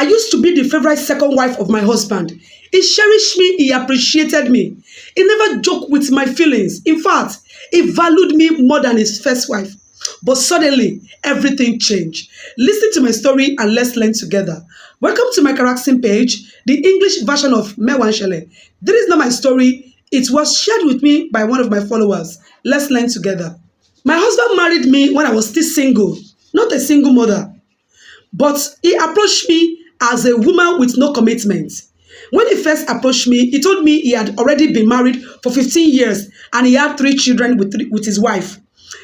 I used to be the favorite second wife of my husband. He cherished me, he appreciated me. He never joked with my feelings. In fact, he valued me more than his first wife. But suddenly, everything changed. Listen to my story and let's learn together. Welcome to my character page, the English version of Mewanshele. This is not my story. It was shared with me by one of my followers. Let's learn together. My husband married me when I was still single, not a single mother. But he approached me as a woman with no commitment. When he first approached me, he told me he had already been married for 15 years and he had 3 children with his wife.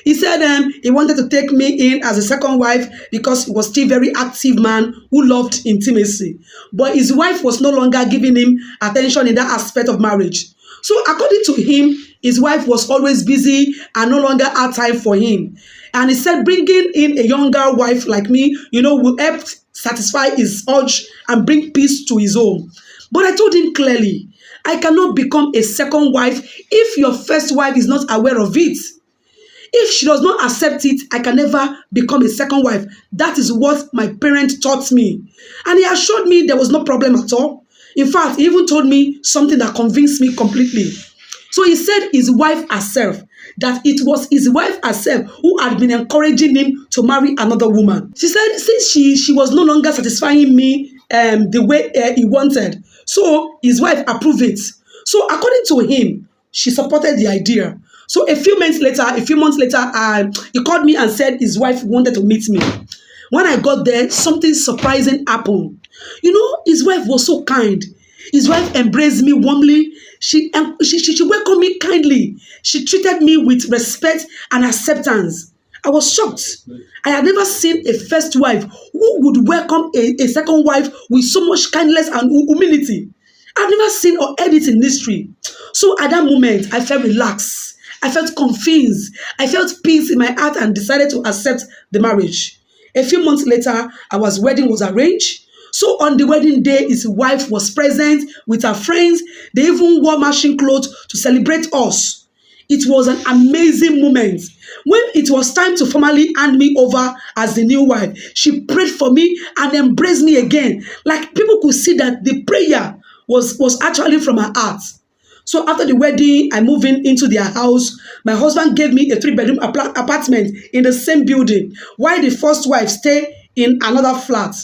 He said he wanted to take me in as a second wife because he was still a very active man who loved intimacy. But his wife was no longer giving him attention in that aspect of marriage. So according to him, his wife was always busy and no longer had time for him. And he said bringing in a younger wife like me, will help satisfy his urge and bring peace to his home. But I told him clearly, I cannot become a second wife if your first wife is not aware of it. If she does not accept it, I can never become a second wife. That is what my parents taught me. And he assured me there was no problem at all. In fact, he even told me something that convinced me completely. So he said his wife herself, that it was his wife herself who had been encouraging him to marry another woman. She said since she was no longer satisfying me the way he wanted, so his wife approved it. So according to him, she supported the idea. So a few months later, he called me and said his wife wanted to meet me. When I got there, something surprising happened. His wife was so kind. His wife embraced me warmly. She welcomed me kindly. She treated me with respect and acceptance. I was shocked. I had never seen a first wife who would welcome a second wife with so much kindness and humility. I've never seen or heard it in history. So at that moment, I felt relaxed. I felt confused. I felt peace in my heart and decided to accept the marriage. A few months later, our wedding was arranged. So on the wedding day, his wife was present with her friends. They even wore matching clothes to celebrate us. It was an amazing moment. When it was time to formally hand me over as the new wife, she prayed for me and embraced me again. Like people could see that the prayer was actually from her heart. So after the wedding, I moved into their house. My husband gave me a 3-bedroom apartment in the same building, while the first wife stayed in another flat.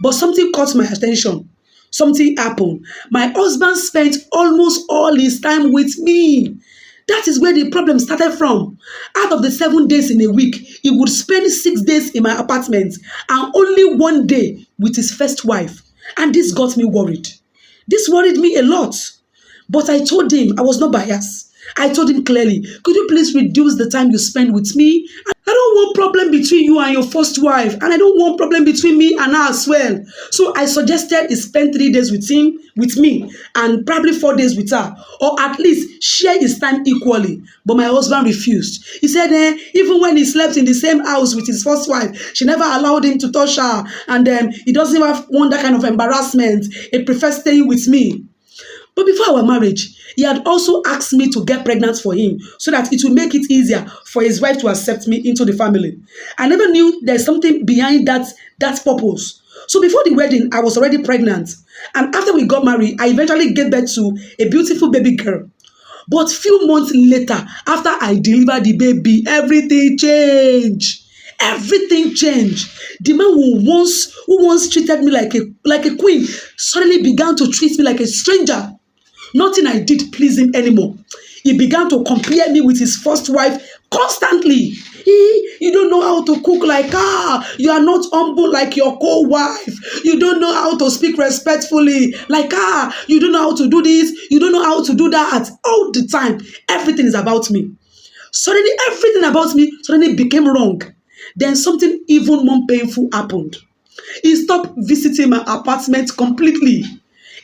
But something caught my attention. Something happened. My husband spent almost all his time with me. That is where the problem started from. Out of the 7 days in a week, he would spend 6 days in my apartment and only 1 day with his first wife. And this got me worried. This worried me a lot. But I told him I was not biased. I told him clearly, could you please reduce the time you spend with me? I don't want problem between you and your first wife. And I don't want problem between me and her as well. So I suggested he spend 3 days with me, and probably 4 days with her. Or at least share his time equally. But my husband refused. He said even when he slept in the same house with his first wife, she never allowed him to touch her. And he doesn't want that kind of embarrassment. He prefers staying with me. But before our marriage, he had also asked me to get pregnant for him so that it will make it easier for his wife to accept me into the family. I never knew there's something behind that purpose. So before the wedding, I was already pregnant. And after we got married, I eventually gave birth to a beautiful baby girl. But few months later, after I delivered the baby, everything changed. Everything changed. The man who once treated me like a queen suddenly began to treat me like a stranger. Nothing I did pleased him anymore. He began to compare me with his first wife constantly. You don't know how to cook like her. You are not humble like your co-wife. You don't know how to speak respectfully like her. You don't know how to do this. You don't know how to do that. All the time, everything is about me. Suddenly, everything about me suddenly became wrong. Then something even more painful happened. He stopped visiting my apartment completely.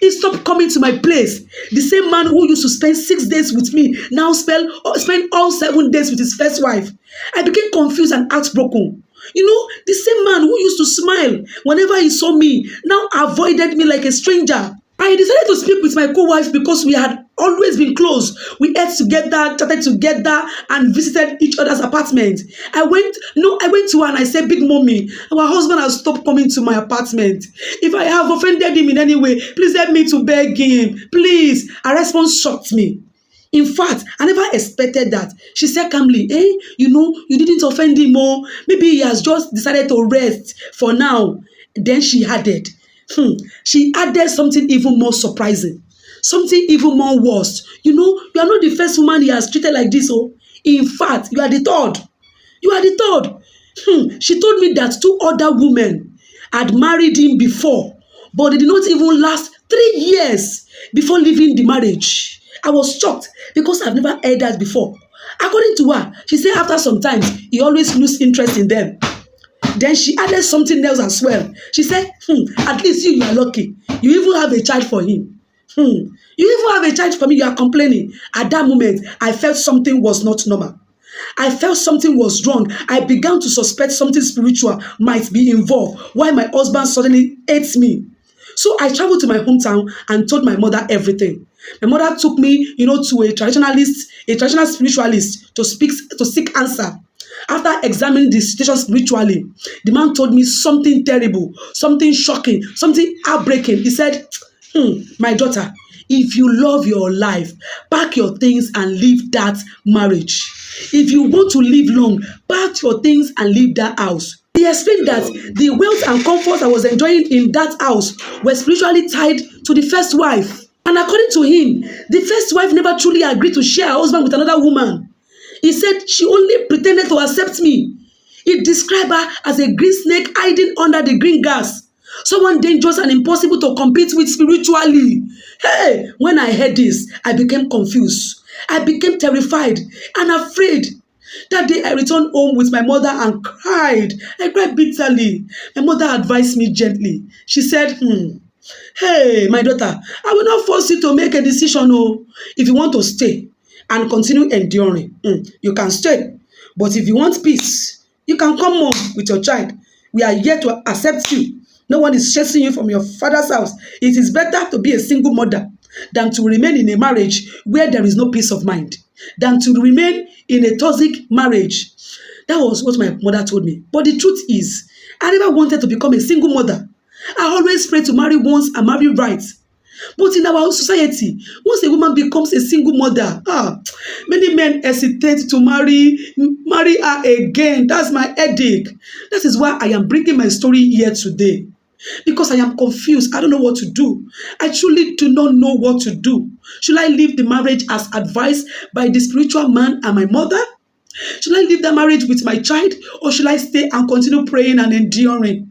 He stopped coming to my place. The same man who used to spend 6 days with me now spend all 7 days with his first wife. I became confused and heartbroken. The same man who used to smile whenever he saw me now avoided me like a stranger. And I decided to speak with my co-wife because we had always been close. We ate together, chatted together, and visited each other's apartment. I went to her and I said, Big Mommy, our husband has stopped coming to my apartment. If I have offended him in any way, please help me to beg him. Please. Her response shocked me. In fact, I never expected that. She said calmly, you didn't offend him. Oh, maybe he has just decided to rest for now. Then she added, she added something even more surprising, something even more worse. You are not the first woman he has treated like this. Oh, in fact, you are the third. You are the third. She told me that 2 other women had married him before, but they did not even last 3 years before leaving the marriage. I was shocked because I've never heard that before. According to her, she said after some time, he always loses interest in them. Then she added something else as well. She said, at least you are lucky. You even have a child for him. You even have a child for me, you are complaining. At that moment, I felt something was not normal. I felt something was wrong. I began to suspect something spiritual might be involved. Why my husband suddenly hates me. So I traveled to my hometown and told my mother everything. My mother took me, to a traditional spiritualist to seek answer. After examining the situation spiritually, the man told me something terrible, something shocking, something heartbreaking. He said, my daughter, if you love your life, pack your things and leave that marriage. If you want to live long, pack your things and leave that house. He explained that the wealth and comfort I was enjoying in that house were spiritually tied to the first wife. And according to him, the first wife never truly agreed to share her husband with another woman. He said she only pretended to accept me. He described her as a green snake hiding under the green grass. Someone dangerous and impossible to compete with spiritually. Hey, when I heard this, I became confused. I became terrified and afraid. That day I returned home with my mother and cried. I cried bitterly. My mother advised me gently. She said, hey, my daughter, I will not force you to make a decision. Oh, if you want to stay and continue enduring, you can stay. But if you want peace, you can come home with your child. We are here to accept you. No one is chasing you from your father's house. It is better to be a single mother than to remain in a marriage where there is no peace of mind, than to remain in a toxic marriage. That was what my mother told me. But the truth is, I never wanted to become a single mother. I always prayed to marry once and marry right. But in our society, once a woman becomes a single mother, many men hesitate to marry her again. That's my headache. That is why I am bringing my story here today. Because I am confused. I don't know what to do. I truly do not know what to do. Should I leave the marriage as advised by the spiritual man and my mother? Should I leave the marriage with my child? Or should I stay and continue praying and enduring?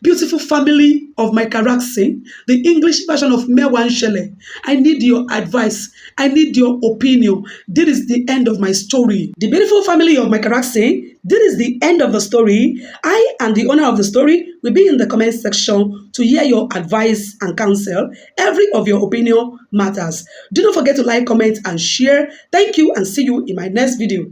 Beautiful family of my character, the English version of Mewan Shele. I need your advice. I need your opinion. This is the end of my story. The beautiful family of my character, this is the end of the story. I and the owner of the story will be in the comment section to hear your advice and counsel. Every of your opinion matters. Do not forget to like, comment, and share. Thank you and see you in my next video.